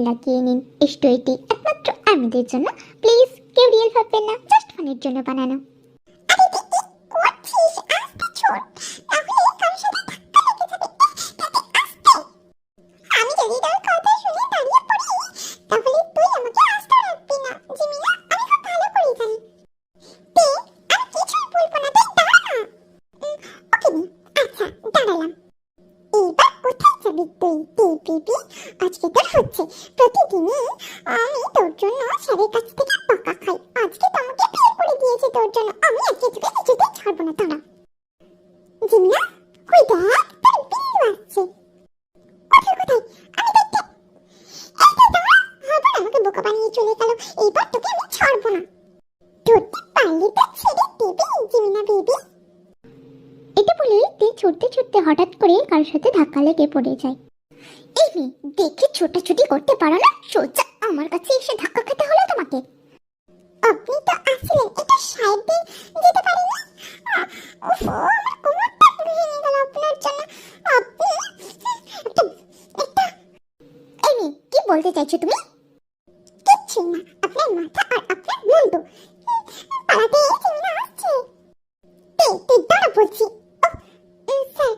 লাগিয়ে নিন। স্টোরিটি একমাত্র আমাদের জন্য, প্লিজ কেউ রিয়েল ভাববেন না, জাস্ট ফানের জন্য বানানো। আজকে তোর হচ্ছে, প্রতিদিনই আমি তোর জন্য স্যারের কাছ থেকে বকা খাই। আজকে তো আমাকে বের করে দিয়েছে তোর জন্য, আমি আজকে তোকে কিছুতেই ছাড়বো না। দাঁড়া জিমিনা, কই দেখ তোর বিল্লু আসছে। কোথায় কোথায়? আমি দেখতে, এই তো দাঁড়া, আবার আমাকে বোকা বানিয়ে চলে গেল। এইবার তোকে আমি ছাড়বো না। ধরতে পারলে তো ছেড়ে দেবে জিমিনা বেবি। এটা বলে তে ছুটতে ছুটতে হঠাৎ করে কারোর সাথে ধাক্কা লেগে পড়ে যায়। এই মেয়ে, দেখে ছোটাছুটি করতে পারো না, সোজা আমার কাছে এসে ধাক্কা খেতে হলো তোমাকে। আপনি তো আসলেন, এটা সাইডে যেতে পারিনি। উফ, আমার কোমরটা পুরো ভেঙে গেল আপনার জন্য। আপনি একটা এই মেয়ে, কি বলতে চাইছো তুমি? কিচ্ছু না, আপনার মাথা আর আপনার মুন্ডু। পালাতে জিমিনা আসছে। তুই দাঁড়া বলছি। স্যার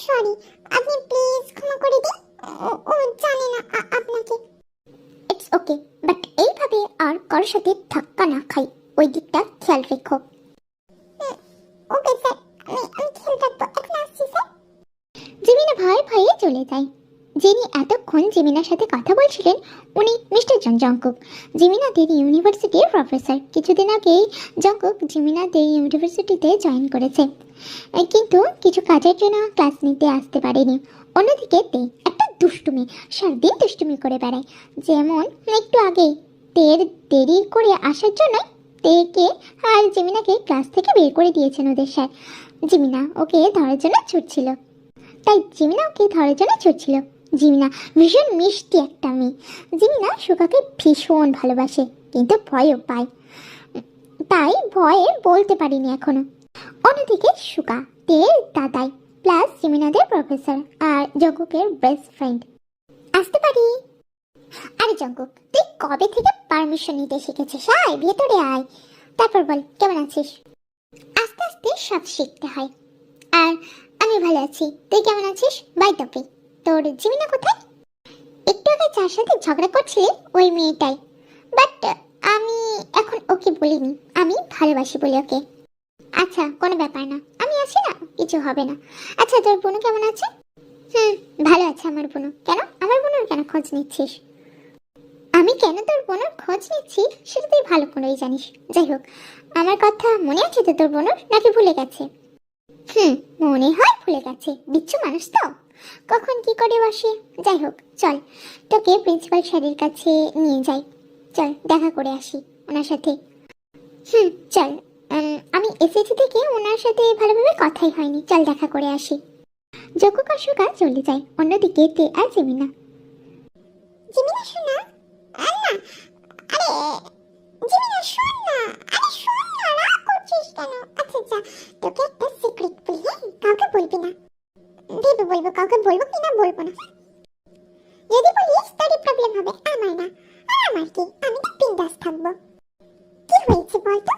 সরি, আপনি প্লিজ ক্ষমা করে দিন। ও জানে না আপনাকে। ইটস ওকে, বাট এইভাবে আর কারোর সাথে ধাক্কা না খাই, ওই দিকটা খেয়াল রেখো। ওকে স্যার, আমি খেয়াল রাখবো। এখন আসছি স্যার। জিমিনা ভয়ে ভয়ে চলে যায়। যিনি এতক্ষণ জিমিনার সাথে কথা বলছিলেন উনি মিস্টার জংকুক, জিমিনাদের ইউনিভার্সিটির প্রফেসর। কিছুদিন আগেই জংকুক জিমিনাদের ইউনিভার্সিটিতে জয়েন করেছে, কিন্তু কিছু কাজের জন্য ক্লাস নিতে আসতে পারেনি। অন্যদিকে তে একটা দুষ্টুমি, সারাদিন দুষ্টুমি করে বেড়ায়। যেমন একটু আগেই তের দেরি করে আসার জন্য তেকে আর জিমিনাকে ক্লাস থেকে বের করে দিয়েছেন ওদের স্যার। জিমিনা ওকে ধরার জন্য ছুটছিল, তাই জিমিনা ওকে ধরার জন্য ছুটছিল। জিমিনা ভীষণ মিষ্টি একটা মেয়ে। জিমিনা সুকাকে ভীষণ ভালোবাসে, কিন্তু ভয়ও পায়, তাই ভয়ে বলতে পারিনি এখনো। অন্যদিকে সুকা তের দাদাই প্লাস জিমিনাদের প্রফেসর আর জঙ্কুকের বেস্ট ফ্রেন্ড। আসতে পারি? আরে জঙ্কুক, তুই কবে থেকে পারমিশন নিতে শিখেছিস? আয় ভেতরে আয়, তারপর বল কেমন আছিস। আস্তে আস্তে সব শিখতে হয়। আর আমি ভালো আছি, তুই কেমন আছিস? বাই দ্য ওয়ে, তোর জিমিনা কোথায়? একটু আগে যার সাথে ঝগড়া করছিলি ওই মেয়েটাই, বাট আমি এখন ওকে বলিনি, আমি ভালোবাসি বলি ওকে। আচ্ছা, কোনো ব্যাপার না, আমি আছি না, কিছু হবে না। আচ্ছা, তোর বোনু কেমন আছে? ভালো আছে আমার বোনু। কেন আমার বোনুর কেন খোঁজ নিচ্ছিস? আমি কেন তোর বোনুর খোঁজ নিচ্ছি সেটা তুই ভালো করেই জানিস। যাই হোক, আমার কথা মনে আছে তো তোর বোনুর, নাকি ভুলে গেছে? মনে হয় ভুলে গেছে, বিচ্ছু মানুষ তো, কখন কি করে বসে। যাই হোক, চল তোকে প্রিন্সিপাল স্যারের কাছে নিয়ে যাই, চল দেখা করে আসি ওনার সাথে। চল, আমি এসেছি থেকে ওনার সাথে ভালোভাবে কথাই হয়নি, চল দেখা করে আসি। জঙ্কুক আর সুকা চলে যায়। অন্যদিকে তে আর জিমিনা। জিমিনা শোনা, আরে জিমিনা শোন না, আরে শোন না, রাগ করছিস কেন? আচ্ছা যা, তোকে একটা সিক্রেট বলি, কাউকে বলবি না। ভেবে বলবো, কাউকে বলবো কি না বলবো না। যদি বলিস তোরই প্রবলেম হবে, আমার না। আর আমার কি, আমি তো বিন্দাস থাকবো। কি হয়েছে বলতো?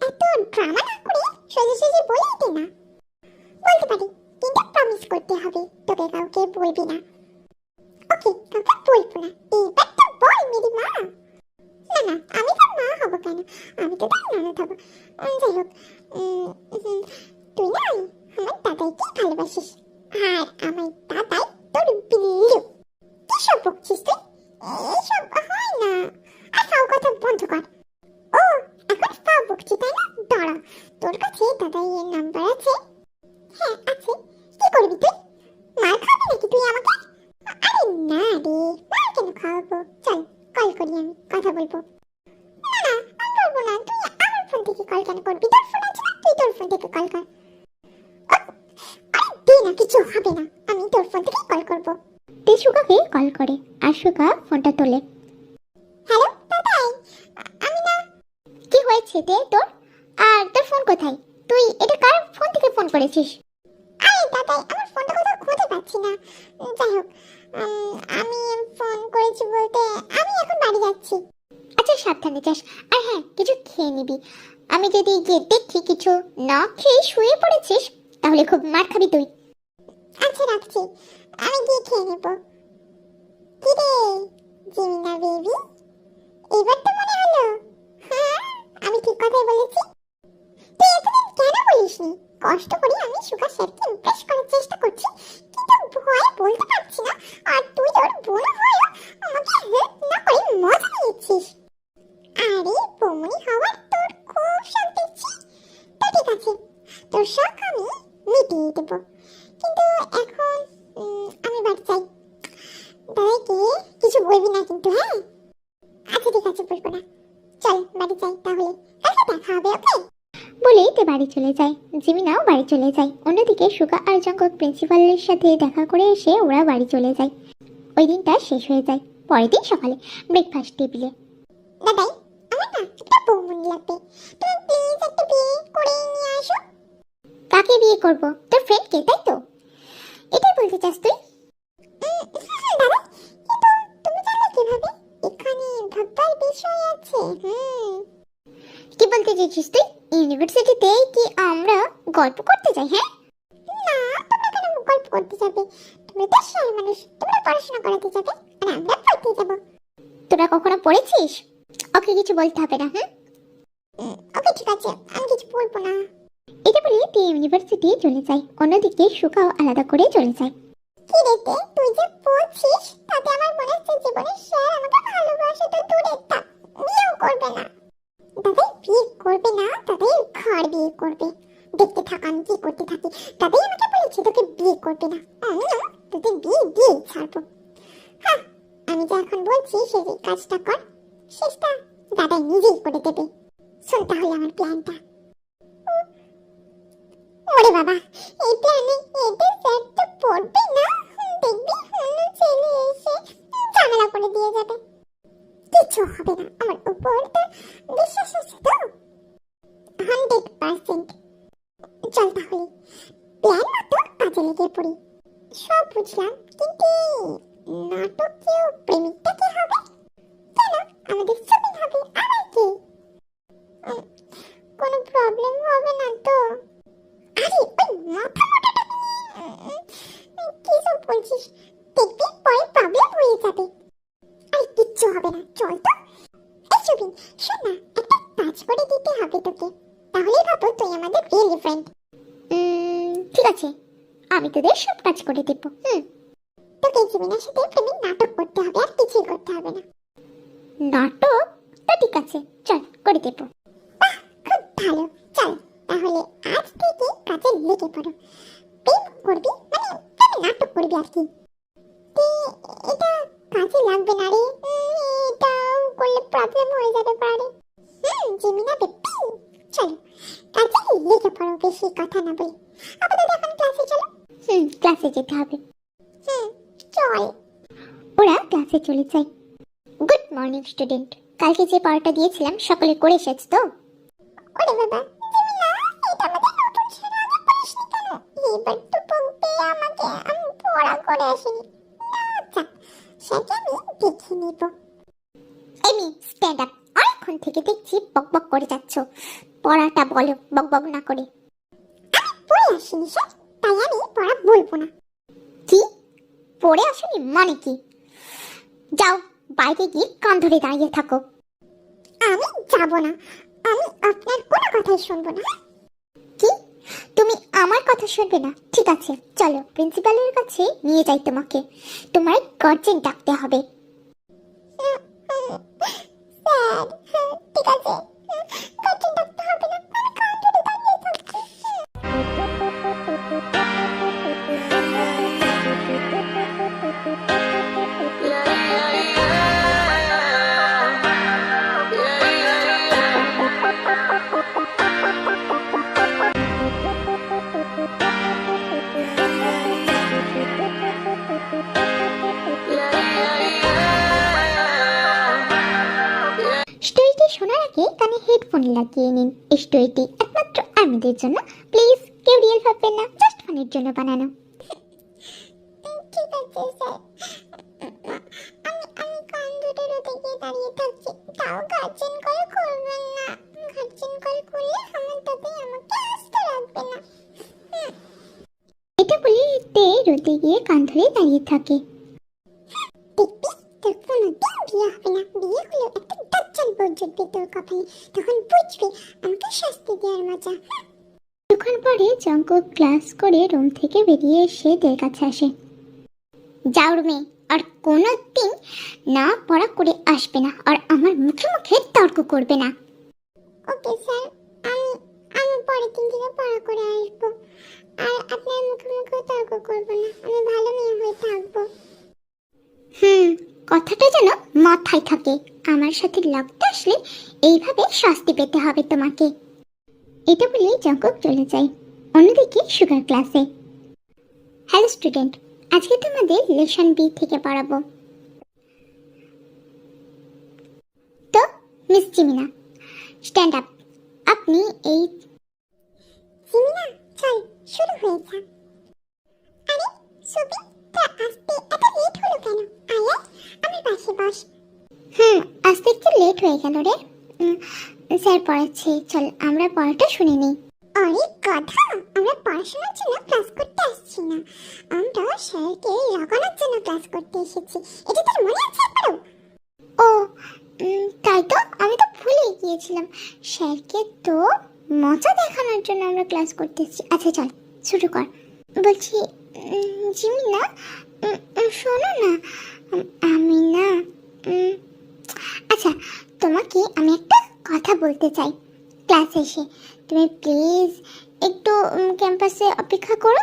এত ড্রামা না করে সোজা সোজা বলে দে না। বলতে পারি, কিন্তু প্রমিস করতে হবে তোকে কাউকে বলবি না। ওকে, কাউকে বলবো না। এইবার তো বল মেরি মা। না না, আমি তো মা হব কেন, আমি তো তার ননদ হব। যাই হোক, তুই না আমার দাদাইকে ভালোবাসিস, আর আমার দাদাই তোর বিল্লু। কি সব বকছিস তুই? এইসব হয় না। আর ফাও কথা বন্ধ কর। ও, এখন ফাও বকছি তাই না? দাঁড়া, তোর কাছে দাদাইয়ের নাম্বার আছে? হ্যাঁ আছে। কি করবি তুই? মার খাবি নাকি তুই আমাকে? আরে না রে, মার কেন খাওয়াবো? চল কল করি, আমি কথা বলবো। না না, আমি করবো না। তুই আমার ফোন থেকে কল কেন করবি? তোর ফোন আছে না, তুই তোর ফোন থেকে কল কর। আরে দে না, কিছু হবে না, আমি তোর ফোন থেকে কল করবো। তে সুকাকে কল করে আর সুকা ফোনটা তোলে। হ্যালো দাদাই, আমি না। কি হয়েছে তে তোর? আর তোর ফোন কোথায়? তুই এটা কার ফোন থেকে ফোন করেছিস? আরে দাদাই, আমার ফোনটা কোথাও হতে পারছি না। যাই হোক, আমি ফোন করেছি বলতে আমি এখন বাড়ি যাচ্ছি। আচ্ছা সাবধানে যাস, আর হ্যাঁ কিছু খেয়ে নিবি। আমি যদি গিয়ে দেখি কিছু না খেয়ে শুয়ে পড়েছিস তাহলে খুব মার খাবি তুই। আচ্ছা রাখছি, আমি গিয়ে খেয়ে নেব। কি রে জিমিনা বেবি, এবার তো মনে হলো হ্যাঁ আমি ঠিক কথাই বলেছি। তুই এতদিন কেন বলিসনি? কষ্ট করে আমি সুগার স্যারকে ইমপ্রেস করার চেষ্টা করছি, কিন্তু ভয়ে বলতে পারছি না। আর তুই তোর বোন হয়েও আমাকে হেল্প না করে মজা নিচ্ছিস। আরে বৌমনি হওয়ার তোর খুব শখ দেখছি। তো ঠিক আছে, তোর শখ আমি মিটিয়ে দেবো, কিন্তু এখন আমি বাড়ি যাই। দাদাকে কিছু বলবি না কিন্তু, হ্যাঁ? আচ্ছা ঠিক আছে, বলবো না। চল বাড়ি যাই তাহলে, কালকে দেখা হবে, ওকে? বলেই তে বাড়ি চলে যায়। জিমিনাও বাড়ি চলে যায়। অন্যদিকে সুগা আর জঙ্কক প্রিন্সিপালের সাথে দেখা করে এসে ওরা বাড়ি চলে যায়। ওই দিনটা শেষ হয়ে যায়। পরের দিন সকালে ব্রেকফাস্ট টেবিলে দাদাই, আমার না একটা বৌমনি লাগবে, তুমি প্লিজ একটা বিয়ে করে নিয়ে আসো। কাকে বিয়ে করব? তোর ফ্রেন্ডকে, তাই তো? এটাই বলতে চাস তুই? দাদা, কিন্তু তুমি জানলে কিভাবে? এখানে ভাববার বিষয় আছে। কি বলতে চাইছিস তুই? ইউনিভার্সিটিতে কি আমরা গল্প করতে যাই? হ্যাঁ না, তোমরা কেন গল্প করতে যাবে? তুমি তো সেই মানুষ, তোমরা পড়াশোনা করাতে যাবে আর আমরা পড়তে যাবো। তোরা কখনো পড়েছিস? ওকে কিছু বলতে হবে না। ওকে ঠিক আছে, আমি কিছু বলবো না। এটা বলে তুই ইউনিভার্সিটি চলে যায়। অন্যদিকে সুকাও আলাদা করে চলে যায়। কি রেতে তুই যে বলছিস তাতে আমার মনে হচ্ছে জীবনে স্যার আমাকে ভালোবাসে তো দূরে থাক, বিয়েও করবে না। দাদাই বিয়ে করবে না, দাদাই ঘর বিয়ে করবে। দেখতে থাক আমি কি করতে থাকি। দাদাই আমাকে বলেছে তোকে বিয়ে করবে না, আমি না তোকে বিয়ে দিয়ে ছাড়বো। হ্যাঁ, আমি যে এখন বলছি সেই কাজটা কর, শেষটা দাদাই নিজেই করে দেবে। শোন তাহলে আমার প্ল্যানটা। ওরে বাবা, এই প্ল্যানে এতে স্যার তো পড়বে না, দেখবি অন্য ছেলে এসে ঝামেলা করে দিয়ে যাবে। কিছু হবে না, আমার উপর তো বিশ্বাস আছে তো 100%। চল তাহলে প্ল্যান মতো কাজে লেগে পড়ি। সব বুঝলাম, কিন্তু নাটকীয় প্রেমিকটা কি হবে? কেন আমাদের ছবি হবে আবার কি? কোনো প্রবলেম হবে না তো? আরে ওই মাথা মোটাটাকে নিয়ে কি সব বলছিস? দেখবি পরে প্রবলেম হয়ে যাবে। আরে কিচ্ছু হবে না, চল তো। এই সুবিন, শোন না, একটা কাজ করে দিতে হবে তোকে, তাহলেই ভাবো তুই আমাদের রিয়েলি ফ্রেন্ড। ঠিক আছে, আমি তোদের সব কাজ করে দেবো। তোকে জীবনের সাথে প্রেমের নাটক করতে হবে, আর কিছুই করতে হবে না। নাটক? তা ঠিক আছে, চল করে দেবো। বাহ, খুব ভালো। চল তাহলে আজ থেকে কাজে লেগে পড়ো। প্রেম করবি মানে প্রেমে নাটক করবি আর কি। এটা কাজে লাগবে না রে, এটা করলে প্রবলেম হয়ে যেতে পারে। জিমিনা বেবি, চলো কাজে লেগে পড়ো, বেশি কথা না বলে। আপাতত এখন ক্লাসে চলো। ক্লাসে যেতে হবে। চল। ওরা ক্লাসে চলে যায়। গুড মর্নিং স্টুডেন্ট, কালকে যে পড়াটা দিয়েছিলাম সকলে করে এসেছ তো? ওরে বাবা, জিমিনা, এটা আমাদের নতুন ছেলে, আগে বলিসনি কেন? এবার তো বলবে আমাকে আমি পড়া করে আসিনি। আচ্ছা, সেটা আমি দেখে নিব। এমি স্ট্যান্ড আপ, অনেকক্ষণ থেকে দেখছি বকবক করে যাচ্ছ। পড়াটা বলো, বকবক না করে। আমি পড়ে আসিনি স্যার, তাই আমি পড়া বলবো না। কি পড়ে আসনি মানে কি? যাও বাইরে গিয়ে কান ধরে দাঁড়িয়ে থাকো। আমি যাব না, আমি আপনার কোনো কথাই শুনবো না। কি? তুমি আমার কথা শুনবে না? ঠিক আছে, চলো প্রিন্সিপালের কাছে নিয়ে যাই তোমাকে। তোমার গার্জেন ডাকতে হবে। স্যার, ঠিক আছে, গার্জেন ডাকতে হবে না, আমি কান ধরে দাঁড়িয়ে থাকছি। স্টোরিটি শোনার আগে কানে হেডফোন লাগিয়ে নিন। এই স্টোরিটি একমাত্র আমাদের জন্য, প্লিজ কেউ রিয়েল ভাববেন না, জাস্ট ফানের জন্য বানানো। ঠিক আছে স্যার। আমি কান ধরে রোদে গিয়ে দাঁড়িয়ে থাকছি, তাও গার্জেন কল করবেন না। গার্জেন কল করলে আমার দাদাই আমাকে আসতে রাখবে না। এটা বলে তে রোদে গিয়ে কান ধরে দাঁড়িয়ে থাকে। দেখবি তোর কোনোদিন বিয়ে হবে না, বিয়ে হলেও একটা দাজ্জাল বউ জুটবে তোর কপালে, তখন বুঝবি আমাকে শাস্তি দেওয়ার মজা। কিছুক্ষণ পরে জঙ্কুক ক্লাস করে রুম থেকে বেরিয়ে এসে দের কাছে আসে। যাও রুমে, আর কোনোদিন না পড়া করে আসবে না, আর আমার মুখে মুখে তর্ক করবে না। ওকে স্যার, আমি পরের দিন থেকে পড়া করে আসবো, আর আপনার মুখে মুখে তর্ক করবো না, আমি ভালো মেয়ে হয়ে থাকবো। কথাটা যেন মাথায় থাকে। আমার সাথে লাগতে আসলে এইভাবে শাস্তি পেতে হবে তোমাকে। এটা বলে জঙ্কুক চলে যায়। অন্যদিকে সুগার ক্লাসে। হ্যালো স্টুডেন্ট, আজকে তোমাদের লেসন বি থেকে পড়াবো। তো মিস জিমিনা, স্ট্যান্ড আপ। আপনি এই জিমিনা, চল শুরু হয়েছে। আরে সুবি, তোর আসতে এত লেট হলো কেন? আয় আয়, আমার পাশে বস। আসতে একটু লেট হয়ে গেল রে। স্যার পড়াচ্ছে, চল আমরা পড়াটা শুনে নিই। আরে গাধা, আমরা পড়াশোনার জন্য ক্লাস করতে আসছি না, আমরা স্যারকে লাগানোর জন্য ক্লাস করতে এসেছি। এটা তোর মনে আছে একবারও? ও তাই তো, আমি তো ভুলে গিয়েছিলাম। স্যারকে তো মজা দেখানোর জন্য আমরা ক্লাস করতে এসেছি। আচ্ছা চল শুরু কর। বলছি জিমিনা, শোনো না, আমি না আচ্ছা, তোমাকে আমি একটা কথা বলতে চাই। ক্লাসে এসে তুমি প্লিজ একটু ক্যাম্পাসে অপেক্ষা করো।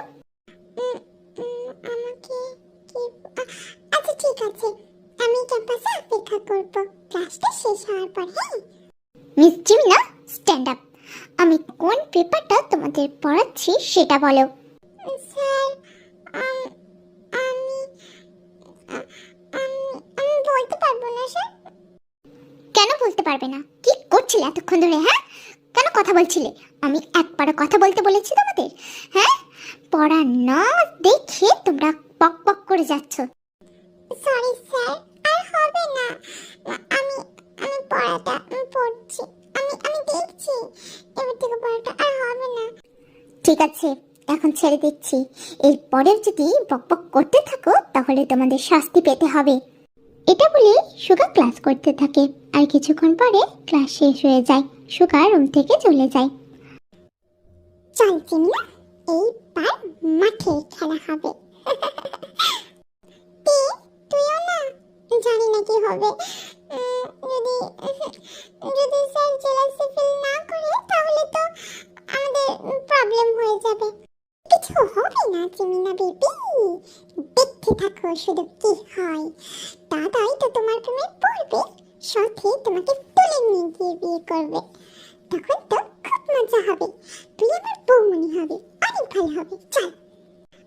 আমাকে কি আচ্ছা ঠিক আছে, আমি ক্যাম্পাসে অপেক্ষা করব ক্লাসটা শেষ হওয়ার পর। হ্যাঁ মিস জিমিনা, স্ট্যান্ড আপ। আমি কোন পেপারটা তোমাদের পড়াচ্ছি সেটা বলো। স্যার, আমি আমি বলতে পারবো না স্যার। কেন বলতে পারবে না? কি করছিলে এতক্ষণ ধরে? হ্যাঁ, কেন কথা বলছিলে? আমি একবারও কথা বলতে বলেছি তোমাদের? হ্যাঁ, পড়া না দেখে তোমরা পক পক করে যাচ্ছ। সরি স্যার, আর হবে না। আমি আমি পড়াটা পড়ছি, আমি দেখছি, এবার থেকে পড়াটা আর হবে না। ঠিক আছে, এখন ছেড়ে দিচ্ছি। এরপরেও যদি বক বক করতে থাকো তাহলে তোমাদের শাস্তি পেতে হবে। এটা বলে সুগা ক্লাস করতে থাকে। আর কিছুক্ষণ পরে ক্লাস শেষ হয়ে যায়। সুগা রুম থেকে চলে যায়। চল জিমিনা, এইবার মাঠে খেলা হবে। তুইও না, জানি না কি হবে। যদি যদি স্যার জেলাসি ফিল না করে তাহলে তো আমাদের প্রবলেম হয়ে যাবে। কিছু হবে না জিমিনা বেবি, দেখতে থাকো শুধু কি হয়। দাদাই তো তোমার প্রেমে পড়বে, সাথে তোমাকে তুলে নিয়ে গিয়ে বিয়ে করবে, তখন তো খুব মজা হবে। তুই আমার বৌমনি হবে, অনেক ভালো হবে। চল।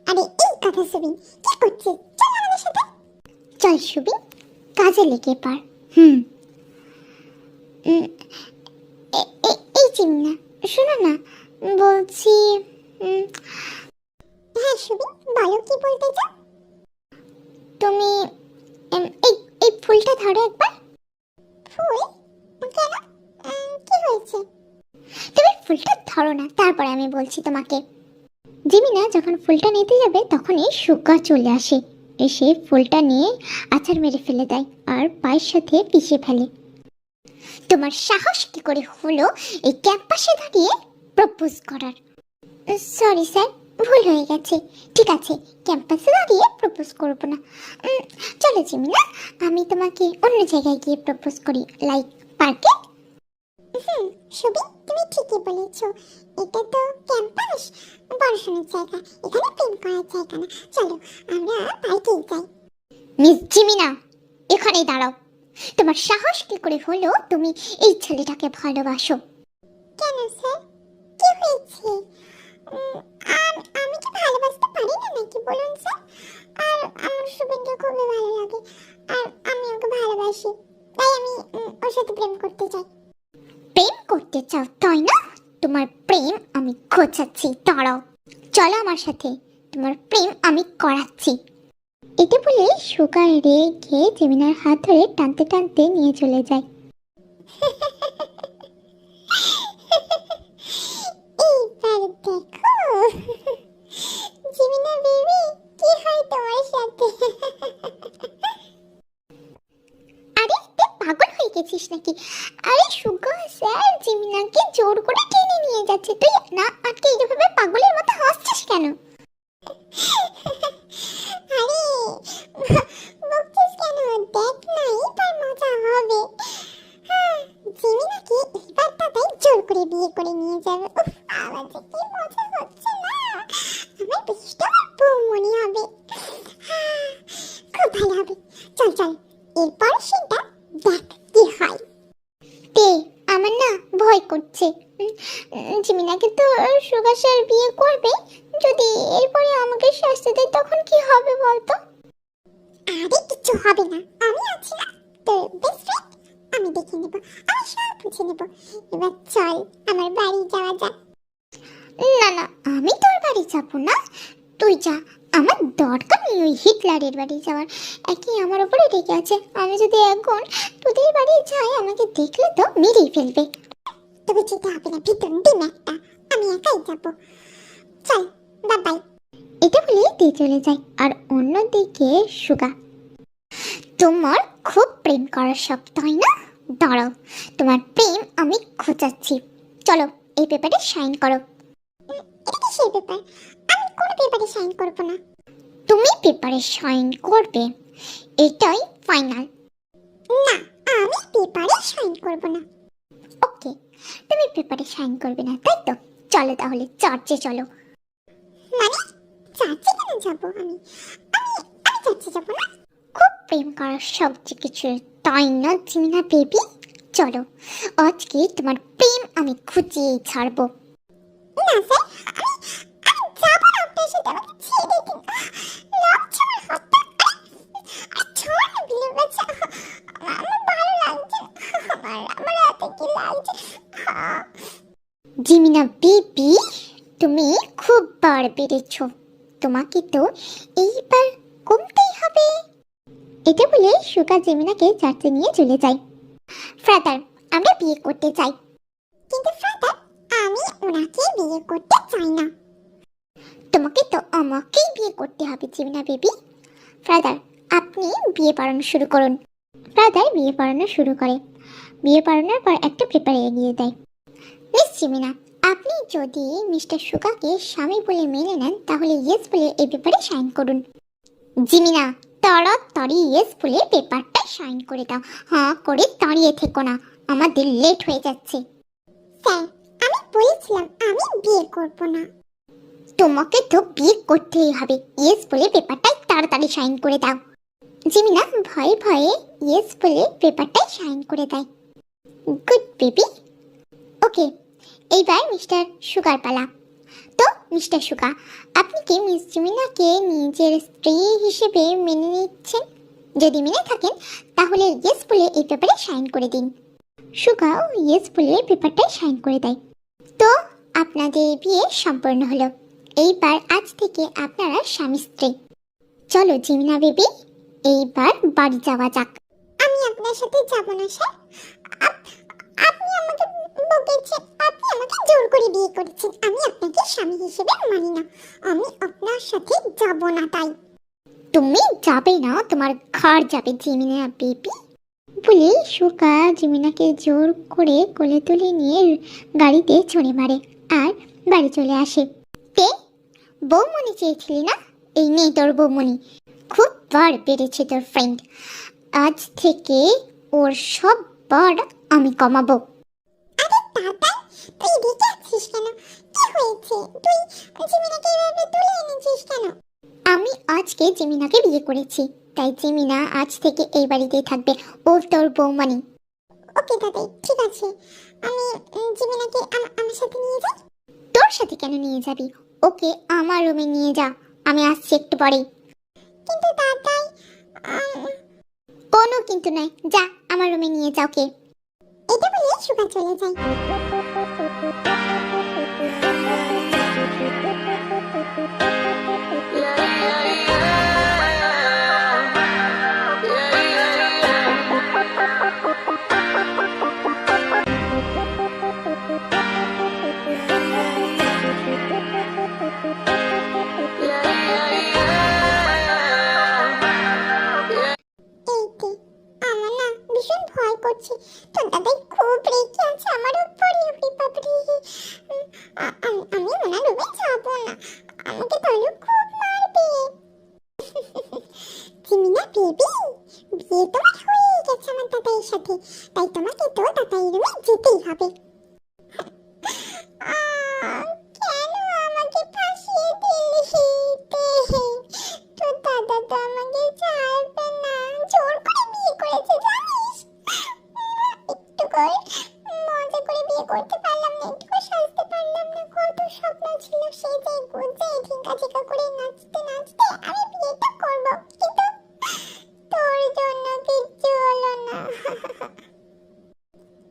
আরে এই কথা সুবিন, কি করছিস? চল আমাদের সাথে। চল সুবিন, কাজে লেগে পার। হুম এই চিমনা, শোনো না, বলছি হ্যাঁ সুবিন, বলো কি বলতে চাও? তুমি এই এই ফুলটা ধরো একবার। ফুল? কেন? কি হয়েছে? তুমি ফুলটা ধরো না, তারপরে আমি বলছি তোমাকে। জিমিনা যখন ফুলটা নিতে যাবে তখনই সুগা চলে আসে। এসে ফুলটা নিয়ে আছাড় মেরে ফেলে দেয় আর পায়ের সাথে পিষে ফেলে। তোমার সাহস কি করে হলো এই ক্যাম্পাসে দাঁড়িয়ে প্রপোজ করার? সরি স্যার, ভুল হয়ে গেছে। ঠিক আছে, ক্যাম্পাসে দাঁড়িয়ে প্রপোজ করবো না। চলো জিমিনা, আমি তোমাকে অন্য জায়গায় গিয়ে প্রপোজ করি, লাইক পার্কে। সুবিন, তুমি ঠিকই বলেছো, এটা তো ক্যাম্পাস, পড়াশোনার জায়গা, এখানে প্রেম করার জায়গা না। চলো আমরা পার্কে যাই। মিস জিমিনা, এখানেই দাঁড়াও। তোমার সাহস কি করে হলো তুমি এই ছেলেটাকে ভালোবাসো? কেন স্যার, কি হয়েছে? আমি কি ভালোবাসতে পারি না নাকি বলুন স্যার? আর আমার সুবিনকে খুবই ভালো লাগে, আর আমি ওকে ভালোবাসি, তাই আমি ওর সাথে প্রেম করতে চাই। প্রেম করতে চাও তাই না? তোমার প্রেম আমি খোঁচাচ্ছি, দাঁড়াও। চলো আমার সাথে, তোমার প্রেম আমি করাচ্ছি। এটা বলে সুগা রেগে জেমিনার হাত ধরে টানতে টানতে নিয়ে চলে যায়। এইবার দেখো জিমিনা বেবি কি হয় তোমার সাথে। আরে তুই পাগল হয়ে গেছিস নাকি? আরে সুগা স্যার জিমিনাকে জোর করে টেনে নিয়ে যাচ্ছে, তুই না আটকে এইভাবে পাগলের মতো হাসছিস কেন? আরে বকছিস কেন? দেখ না এবার মজা হবে। জিমিনাকে এবার দাদাই জোর করে বিয়ে করে নিয়ে যাবে। উফ, আমার যে কি মজা হচ্ছে না, আমার বেশটা বউ মনে হবে। খুব ভালো হবে, চল চল এরপর সেটা দেখ কি হয়। তে আমার না ভয় করছে। জিমিনাকে তো সুগা স্যার বিয়ে করবে, যদি এরপরে আমাকে শাস্তি দেয় তখন কি হবে বলতো? আরে কিছু হবে না, আমি আছি না, তোর বেস্ট ফ্রেন্ড, আমি দেখে নেব, আমি সব বুঝে নেব। এবার চল আমার বাড়ি যাওয়া যাক। না না, আমি তোর বাড়ি যাবো না, তুই যা। আমার দরকার নেই ওই হিটলারের বাড়ি যাওয়ার, একই আমার উপরে রেগে আছে। আমি যদি এখন তোদের বাড়ি যাই আমাকে দেখলে তো মেরেই ফেলবে। তবে যেতে হবে না, ভিতর ডিম একটা, আমি একাই যাব। চল বাই বাই। এটা বলে দিয়ে চলে যায়। আর অন্যদিকে সুগা, তোমার খুব প্রেম করার শখ তাই না? দাঁড়াও, তোমার প্রেম আমি খোঁজাচ্ছি। চলো এই পেপারে সাইন করো। এটা কিসের পেপার? আমি কোনো পেপারে সাইন করব না। তুমি পেপারে সাইন করবে, এটাই ফাইনাল। না, আমি পেপারে সাইন করব না। ওকে, তুমি পেপারে সাইন করবে না তাই তো? চলো তাহলে চার্চে চলো। মানে চার্চে কেন যাব? আমি আমি আমি চার্চে যাব না। খুব প্রেম করার শখ যে কিছু তাই না জিমিনা বেবি? চলো, আজকে তোমার প্রেম আমি খুঁজিয়ে ছাড়বো। না স্যার, আমি যাব না আপনার সাথে, আমাকে ছেড়ে দিন। লাগছে আমার হাতটা, ছাড় না বিলে বাচ্চা, আমার ভালো লাগছে, আমার হাতে কি লাগছে। জিমিনা বেবি, তুমি খুব বার বেড়েছো, তোমাকে তো এইবার কমতেই হবে। এটা বলে সুগা জিমিনাকে চার্চে নিয়ে চলে যায়। ফাদার, আমরা বিয়ে করতে চাই। কিন্তু ফাদার, আমি ওনাকে বিয়ে করতে চাই না। তোমাকে তো আমাকেই বিয়ে করতে হবে জিমিনা বেবি। ফাদার, আপনি বিয়ে পড়ানো শুরু করুন। ফাদার বিয়ে পড়ানো শুরু করে। বিয়ে পড়ানোর পর একটা পেপারে এগিয়ে দেয়। মিস জিমিনা, আপনি যদি মিস্টার সুগাকে স্বামী বলে মেনে নেন তাহলে ইয়েস বলে এই পেপারে সাইন করুন। জিমিনা, তাড়াতাড়ি ইয়েস বলে পেপারটা সাইন করে দাও। হ্যাঁ করে দাঁড়িয়ে থেকো না, আমাদের লেট হয়ে যাচ্ছে। স্যার, আমি বলেছিলাম আমি বিয়ে করব না। তোমাকে তো বিয়ে করতেই হবে, ইয়েস বলে পেপারটাই তাড়াতাড়ি সাইন করে দাও। জিমিনা ভয়ে ভয়ে ইয়েস বলে পেপারটাই সাইন করে দেয়। Good baby. ওকে, এইবার মিস্টার সুগার পালা। তো মিস্টার সুগা, আপনি কি মিস জিমিনাকে নিজের স্ত্রী হিসেবে মেনে নিচ্ছেন? যদি মেনে থাকেন তাহলে ইয়েস বলে এই পেপারে সাইন করে দিন। সুগাও ইয়েস বলে পেপারটায় সাইন করে দেয়। তো আপনাদের বিয়ে সম্পন্ন হলো, এইবার আজ থেকে আপনারা স্বামী স্ত্রী। চলো জিমিনা বেবি, এইবার বাড়ি যাওয়া যাক। আমি আপনার সাথে যাব না স্যার। আপনি আমাকে বকেছেন, আপনি আমাকে জোর করে বিয়ে করেছেন, আমি আপনাকে স্বামী হিসেবে মানি না, আমি আপনার সাথে যাব না। তাই তুমি যাবে না, তোমার ঘর যাবে জিমিনা বেবি বলে সুগা জিমিনাকে জোর করে কোলে তুলে নিয়ে গাড়িতে চড়ে মারে আর বাড়ি চলে আসে। তে বৌমনি চেয়েছিলি না? এই নেই তোর বৌমনি। খুব বার বেড়েছে তোর ফ্রেন্ড, আজ থেকে ওর সব বার আমি কমাবো। আরে দাদা, তুই রেগে আছিস কেন? কি হয়েছে? তুই জিমিনাকে এভাবে তুলে এনেছিস কেন? আমি আজকে জিমিনাকে বিয়ে করেছি, তাই জিমিনা আজ থেকে এই বাড়িতেই থাকবে, ও তোর বৌমনি। ওকে দাদাই, ঠিক আছে, আমি জিমিনাকে আমার সাথে নিয়ে যাই। তোর সাথে কেন নিয়ে যাবি? ওকে আমার রুমে নিয়ে যা, আমি আসছি একটু পরেই। কিন্তু দাদাই, কোনো কিন্তু নাই, যা আমার রুমে নিয়ে যাও। কে এটা বলে সুগা চলে যায়। কেন আমাকে ফাঁসিয়ে দিলি? তোর দাদা তো আমাকে ছাড়বে না, জোর করে বিয়ে করেছে জানিস। একটু করে মজা করে বিয়ে করতে পারলাম না, একটু করে সাজতে পারলাম না। কত স্বপ্ন ছিল সেজে গুজে ঝিঙ্কা ঝিঙ্কা করে নাচতে নাচতে আমি বিয়েটা করবো, কিন্তু তোর জন্য কিচ্ছু হলো না।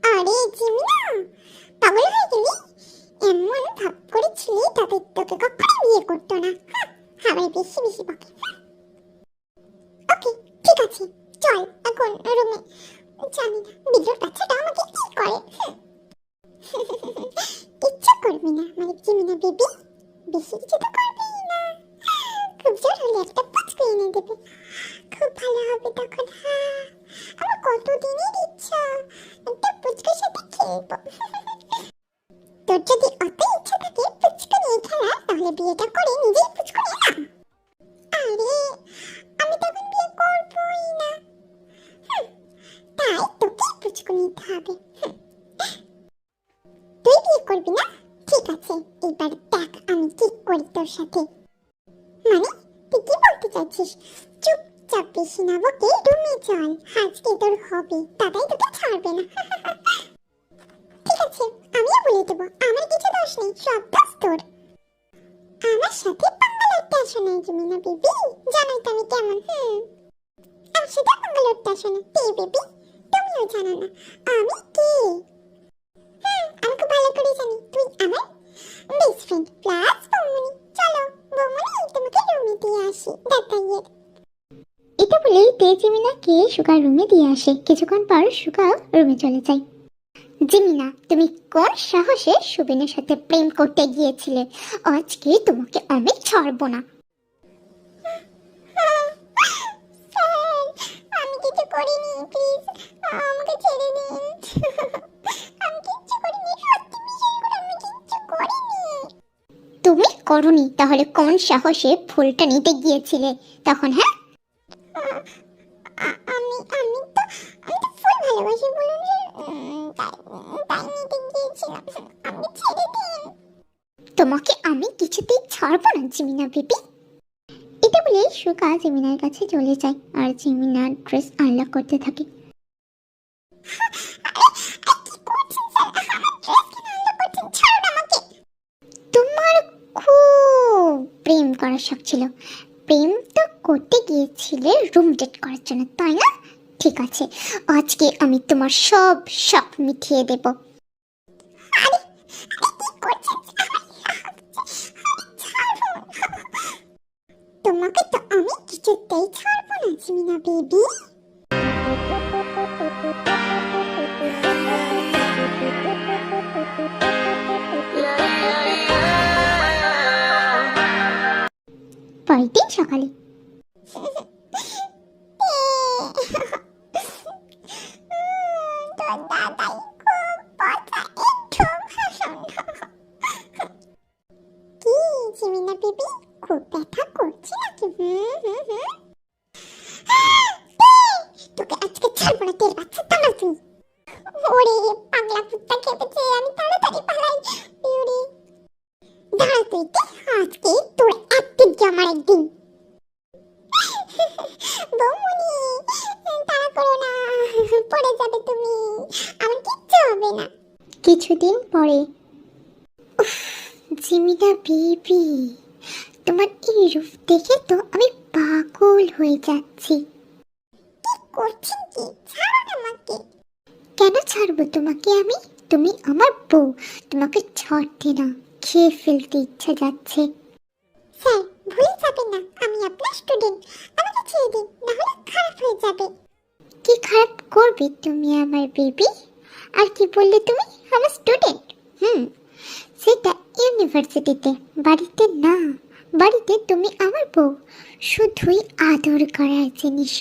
আরে জিমিনা, পাগল হয়ে গেলি? এমন ভাব করেছিলি তবে তোকে কখনো বিয়ে করতো না। আবার বেশি বেশি বকে। ওকে ঠিক আছে, চল এখন রুমে। জানি না বিদ্যুৎ বাচ্চাটা আমাকে কি করে। কিচ্ছু করবি না মানে জিমিনা বেবি, বেশি কিছু তো করবেই না। খুব জোর হলে একটা পুচকু এনে দেবে, খুব ভালো হবে তখন। হ্যাঁ, আমার কতদিনের ইচ্ছা একটা পুচকুর সাথে খেলবো। তোর যদি অত ইচ্ছা থাকে পুচকু নিয়ে খেলার, তাহলে বিয়েটা করে নিজেই পুচকু নিয়ে নাও। আরে আমি তখন বিয়ে করবোই না। তাই তোকে পুচকু নিতে হবে। তুই বিয়ে করবি না? ঠিক আছে, এবার দেখ আমি কি করি তোর সাথে। মানে তুই কি বলতে চাইছিস? চুপচাপ বেশি না বকে রুমে চল, আজকে তোর হবে, দাদাই তোকে ছাড়বে না। ঠিক আছে, আমিও বলে দেবো আমার কিছু দোষ নেই, সব দোষ তোর। আমার সাথে পাঙ্গা লড়তে আসো না জিমিনা বেবি, জানোই তো আমি কেমন। আমার সাথে পাঙ্গা লড়তে আসো না তে বেবি, তুমিও জানো না আমি কে। আমি খুব ভালো করে জানি তুই আমার বেস্ট ফ্রেন্ড প্লাস বৌমনি। চলো বৌমনি, তোমাকে রুমে দিয়ে আসি দাদাইয়ের। এটা বলেই তে জিমিনাকে সুগার রুমে দিয়ে আসে। কিছুক্ষণ পর সুগা রুমে চলে যায়। জিমিনা, তুমি কোন সাহসে সুবিনের সাথে প্রেম করতে গিয়েছিলে? আজকে তোমাকে আমি ছাড়বো না। স্যার, আমি কিছু করিনি, প্লিজ আমাকে ছেড়ে দিন। আমি কিচ্ছু করিনি, সত্যি বিশ্বাস করো আমি কিচ্ছু করিনি। তুমি করনি, তাহলে কোন সাহসে ফুলটা নিতে গিয়েছিলে তখন? হ্যাঁ, আমি তো ফুল ভালোবাসি বলুন, তাই নিতে গিয়েছিলাম। আমি ছেড়ে দিন। তোমাকে আমি কিছুতেই ছাড়বো না জিমিনা বেবি। এটা বলে সুগা জিমিনার কাছে চলে যায় আর জিমিনার ড্রেস আনলক করতে থাকে। কি করছেন স্যার? আমার ড্রেস কেন আনলক করছেন? ছাড়ুন আমাকে। তোমার খুব প্রেম করার শখ ছিল, প্রেম তো করতে গিয়েছিলে রুম ডেট করার জন্য, তাই না? ঠিক আছে, আজকে আমি তোমার সব শখ মিটিয়ে দেব। আরে কি করছেন? তোমাকে তো আমি কিছুতেই ছাড়বো না জিমিনা বেবি। পরের দিন সকালে তোর দাদাই খুব পচা, একটু হাসুন। কি জিমিনা বেবি, খুব ব্যথা করছে নাকি? তোকে আজকে ছাড়বো না, তের বাচ্চা দাঁড়া তুই। ওরে পাগলা কুত্তা খেপেছে, আমি তাড়াতাড়ি পালাই। ওরে দাঁড়া তুই, আজকে তোর একদিন কি আমার একদিন। বৌমনি তাড়া করো না, পড়ে যাবে তুমি, আমার কিচ্ছু হবে না। কিছুদিন পরে, জিমিনা বেবি, তোমার এই রূপ দেখে তো আমি পাগল হয়ে যাচ্ছি। কি করছেন কি? ছাড়ুন আমাকে। কেন ছাড়বো তোমাকে আমি? তুমি আমার বউ, তোমাকে ছাড়তে না, খেয়ে ফেলতে ইচ্ছা যাচ্ছে। স্যার ভুলে যাবেন না আমি আপনার স্টুডেন্ট, আমাকে ছেড়ে দিন, না হলে খারাপ হয়ে যাবে। কি খারাপ করবে তুমি আমার বেবি? আর কি বললে তুমি? আমার স্টুডেন্ট? সেটা ইউনিভার্সিটিতে, বাড়িতে না। বাড়িতে তুমি আমার বউ, শুধুই আদর করার জিনিস।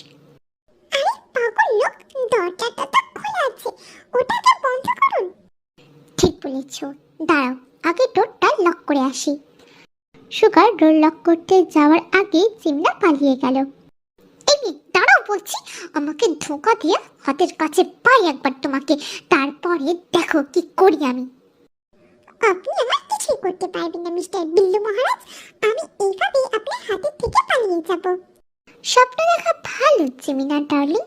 আরে পাগল লোক, দরজাটা তো খোলা আছে, ওটাকে বন্ধ করুন। ঠিক বলেছ, দাঁড়াও আগে ডোরটা লক করে আসি। সুগার ডোর লক করতে যাওয়ার আগে জিমিনা পালিয়ে গেল। এই দাঁড়াও বলছি, আমাকে ধোঁকা দিয়ে হাতের কাছে পাই একবার তোমাকে, তারপরে দেখো কি করি আমি। আপনি আমার কিছুই করতে পারবেন না মিস্টার বিল্লু মহারাজ। আমি এইভাবেই আপনার হাতের থেকে পালিয়ে যাব। স্বপ্ন দেখা ভালো জিমিনা ডার্লিং,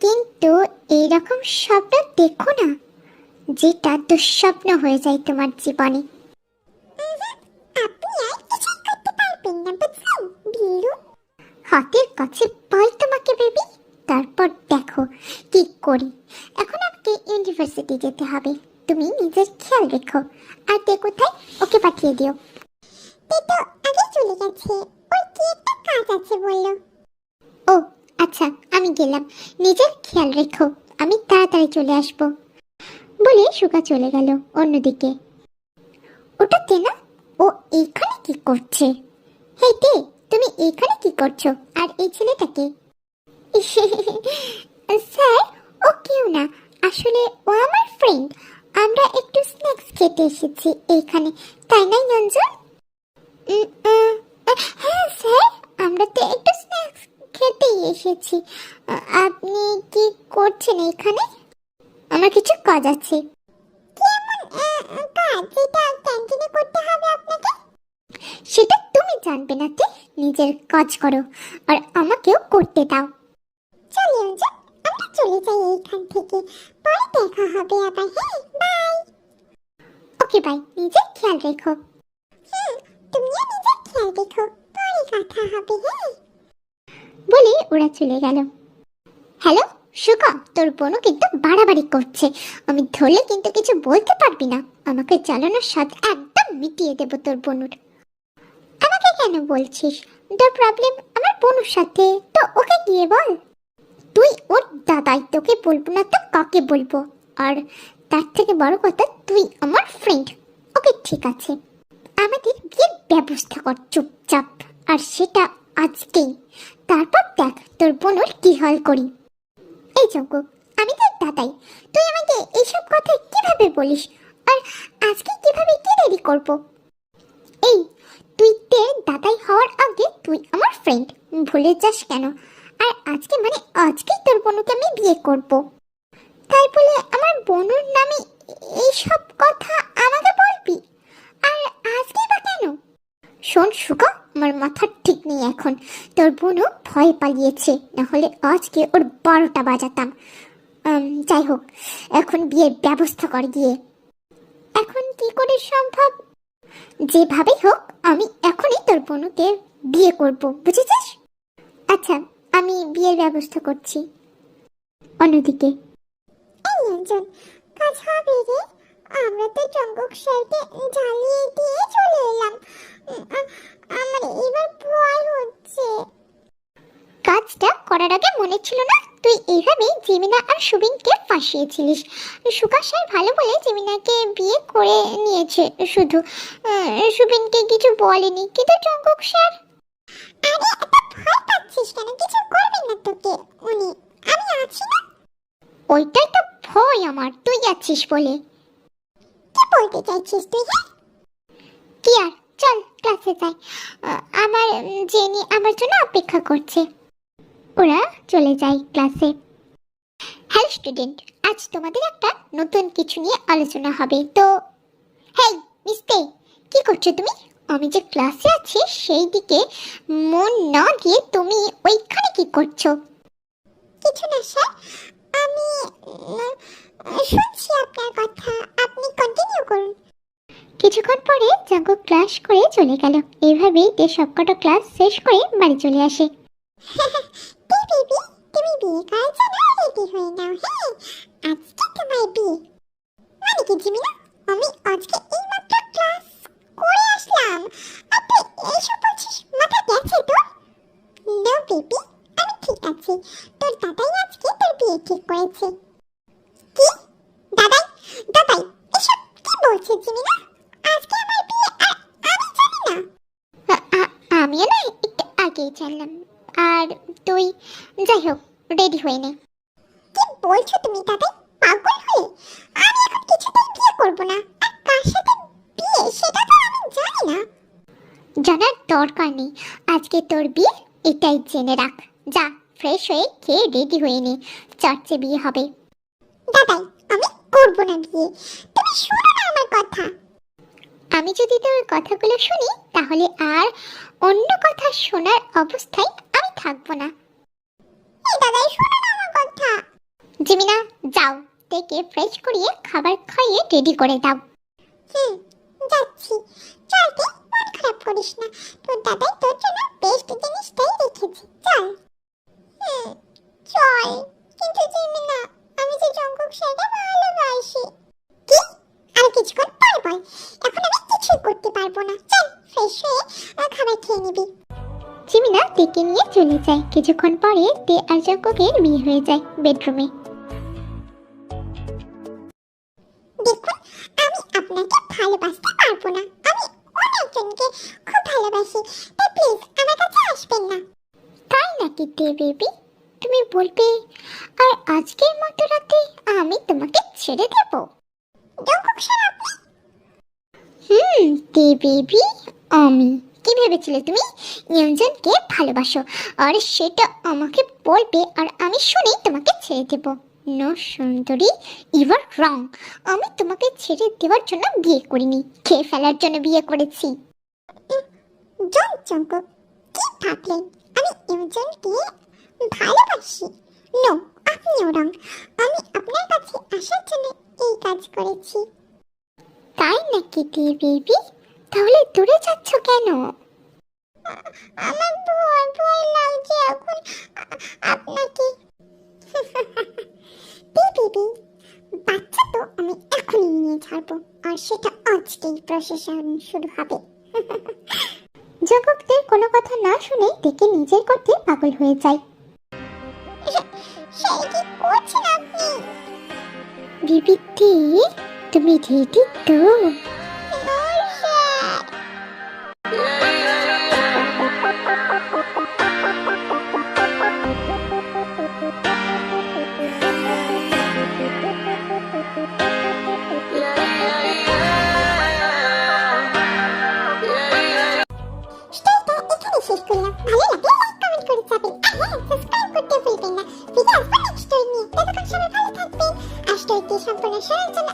কিন্তু এইরকম স্বপ্ন দেখো না যেটা দুঃস্বপ্ন হয়ে যায় তোমার জীবনে। আপনি আর কিছুই করতে পারবেন না, বুঝলেন বিল্লু? হাতের কাছে পাই তোমাকে বেবি, তারপর দেখো কি করি। এখন আমাকে ইউনিভার্সিটি যেতে হবে, তুমি নিজের খেয়াল রেখো। আর তে কোথায়, ওকে পাঠিয়ে দিও। তে তো আগে চলে গেছে, ওর কি একটা কাজ আছে বললো। ও আচ্ছা, আমি গেলাম, নিজের খেয়াল রেখো, আমি তাড়াতাড়ি চলে আসবো বলে সুগা চলে গেল অন্যদিকে। ওটাতে না, ও এইখানে কি করছে? হেই তে, তুমি এইখানে কি করছো? আর এই ছেলেটাকে? স্যার, ও কেউ না, আসলে ও আমার ফ্রেন্ড। আমরা একটু স্ন্যাক্স খেতে এসেছি এইখানে, তাই না রঞ্জন? হ্যাঁ স্যার, আমরা তো একটু স্ন্যাক্স খেতেই এসেছি। আপনি কি করছেন এখানে? আমার কিছু কাজ আছে। কেমন কাজ যেটা ক্যান্টিনে করতে হবে আপনাকে? সেটা তুমি জানবে না, তে নিজের কাজ করো আর আমাকেও করতে দাও। চলে অঞ্জন, আমরা চলে যাই এইখান থেকে, পরে দেখা হবে আবার। হ্যাঁ, বাই। ওকে বাই, নিজের খেয়াল রেখো। তুমিও নিজের খেয়াল রেখো, পরে কথা হবে। হ্যাঁ, বলে ওরা চলে গেল। হ্যালো সুগা, তোর বোনও কিন্তু বাড়াবাড়ি করছে, আমি ধরলে কিন্তু কিছু বলতে পারবি না। আমাকে চালানোর স্বাদ একদম মিটিয়ে দেবো তোর বোনুর। আমাকে কেন বলছিস? তোর প্রবলেম আমার বোনুর সাথে, তো ওকে গিয়ে বল। তুই ওর দাদাই, তোকে বলবো না তো কাকে বলবো? আর তার থেকে বড় কথা, তুই আমার ফ্রেন্ড। ওকে ঠিক আছে, আমাদের বিয়ের ব্যবস্থা কর চুপচাপ, আর সেটা আজকেই। তারপর দেখ তোর বোনের কি হাল করি। এই জঙ্কুক, আমি তোর দাদাই, তুই আমাকে এইসব কথা কিভাবে বলিস? আর আজকে কিভাবে কি রেডি করব? এই, তুই তোর দাদাই হওয়ার আগে তুই আমার ফ্রেন্ড, ভুলে যাস কেন? আর আজকে মানে আজকেই তোর বোনকে আমি বিয়ে করব। তাই বলে আমার বোনের নামে এইসব কথা আমাকে বলবি? আর আজকে বা কেন? শোন সুগা, আমার মাথা ঠিক নেই এখন। তোর বোনও ভয় পালিয়েছে, না হলে আজকে ওর 12টা বাজাতাম। যাই হোক, এখন বিয়ের ব্যবস্থা কর গিয়ে। এখন কি করে সম্ভব? যেভাবেই হোক আমি এখনই তোর বোনকে বিয়ে করব, বুঝেছিস? আচ্ছা, আমি বিয়ের ব্যবস্থা করছি। অন্যদিকে এই অঞ্জন, কাজ হবে রে। আমরা তো জঙ্গক স্যারকে জ্বালিয়ে দিয়ে চলে এলাম। আমার এবার ভয় হচ্ছে। কাজটা করার আগে মনে ছিল না তুই এইভাবে জিমিনা আর সুবিনকে ফাঁসিয়েছিলিস? সুকা স্যার ভালো বলে জিমিনাকে বিয়ে করে নিয়েছে, শুধু সুবিনকে কিছু বলেনি। কিন্তু জঙ্গক স্যার, আরে এত ভয় পাচ্ছিস কেন? কিছু করবে না তোকে উনি, আমি আছি না। ওইটাই তো ভয় আমার, তুই যাচ্ছিস বলে। কি বলতে চাইছিস তুই? হ্যাঁ, কি আর, চল ক্লাসে যাই। আমার জেনি আমার জন্য অপেক্ষা করছে। ওরা চলে যায় ক্লাসে। হ্যালো স্টুডেন্ট, আজ তোমাদের একটা নতুন কিছু নিয়ে আলোচনা হবে। তো হেই মিস্তে, কি করছো তুমি? আমি যে ক্লাসে আছি সেই দিকে মন না দিয়ে তুমি ওইখানে কি করছো? কিছু না স্যার, আমি শুনছি আপনার কথা, আপনি কন্টিনিউ করুন। কিছুক্ষণ পরে জাঙ্গু ক্লাস করে চলে গেল। এইভাবেই তে সবকটা ক্লাস শেষ করে বাড়ি চলে আসে। বেবি, তুমি বিয়ে করার জন্য রেডি হয়ে নাও। হ্যাঁ, আজকে তোমার বিয়ে। মানে কি জিমিনা, আমি আজকে এইমাত্র ক্লাস করে আসলাম, আর তুই এইসব বলছিস? মাথা গেছে তোর? নো বেবি, আমি ঠিক আছি। তোর দাদাই আজকে তোর বিয়ে ঠিক করেছে। কি? দাদাই? দাদাই এসব কি বলছে জিমিনা? আজকে আমার বিয়ে আর আমি জানি না? আমিও না একটু আগেই জানলাম। আর তুই, যাই হোক, রেডি হয়ে নে। কি বলছো তুমি দাদাই? পাগল হয়ে? আমি এখন কিছুতেই বিয়ে করব না। আর কার সাথে বিয়ে সেটা তো আমি জানি না। জানার দরকার নেই, আজকে তোর বিয়ে, এটাই জেনে রাখ। যা, ফ্রেশ হয়ে খেয়ে রেডি হয়ে নে, চার্চে বিয়ে হবে। দাদাই, আমি করব না বিয়ে। তুমি শোনো না আমার কথা। আমি যদি তোর কথাগুলো শুনি তাহলে আর অন্য কথা শোনার অবস্থায় আমি থাকবো না। এই দাদাই শোনো না আমার কথা। জিমিনা, যাও, তেকে ফ্রেশ করিয়ে খাবার খাইয়ে রেডি করে দাও। যাচ্ছি। চল তে, মন খারাপ করিস না, তোর দাদাই তোর জন্য বেস্ট জিনিসটাই রেখেছে। চল। চল। কিন্তু জিমিনা, আমি যে জঙ্কুক স্যারকে ভালোবাসি। কি? আর কিছুক্ষণ পরে বল, এখন আমি কিছুই করতে পারবো না। চল ফ্রেশ হয়ে খাবার খেয়ে নিবি। জিমিনা তেকে নিয়ে চলে যায়। কিছুক্ষণ পরে তে আর জঙ্কুকের বিয়ে হয়ে যায় বেডরুমে। দেখুন, আমি আপনাকে ভালোবাসতে পারবো না। আমি অনেকজনকে খুব ভালোবাসি, তাই প্লিজ আমার কাছে আসবেন না। তাই নাকি তে বেবি? তুমি বলবে আর আজকের মতো রাতে আমি তোমাকে ছেড়ে দেব? জঙ্কুক স্যার আপনি? তে বেবি, আমি কি ভেবেছিলে তুমি ইয়ঞ্জনকে ভালোবাসো আর সেটা আমাকে বলবে আর আমি শুনেই তোমাকে ছেড়ে দেব? নো সুন্দরী, ইউ আর রং। আমি তোমাকে ছেড়ে দেওয়ার জন্য বিয়ে করিনি, খেয়ে ফেলার জন্য বিয়ে করেছি। জঙ্কুক, কি ভাবলেন আমি ইয়ঞ্জনকে ভালোবাসি? নো, আপনিও রং। আমি আপনার কাছে আসার জন্য এই কাজ করেছি। তাই নাকি তে বেবি? তাহলে দূরে যাচ্ছ কেন? আমার ভয় ভয় লাগছে এখন আপনাকে। বেবি, বাচ্চা তো আমি এখনই নিয়ে ছাড়বো, আর সেটা আজকেই প্রসেসন শুরু হবে। জগৎদের কোনো কথা না শুনে দেখে নিজের করতে পাগল হয়ে যায়। সেই কি করছেন আপনি? বিবিতে, তুমি রেডি তো? No sir. স্টোরিটা এখানে শেষ করলাম। ভালো লাগলে লাইক কমেন্ট করে যাবেন, আর হ্যাঁ, সাবস্ক্রাইব করতে ভুলবেন না। ফিরে আসবো নেক্সট স্টোরি নিয়ে। ততক্ষণ সবাই ভালো থাকবেন, আর স্টোরিটি সম্পূর্ণ শোনার জন্য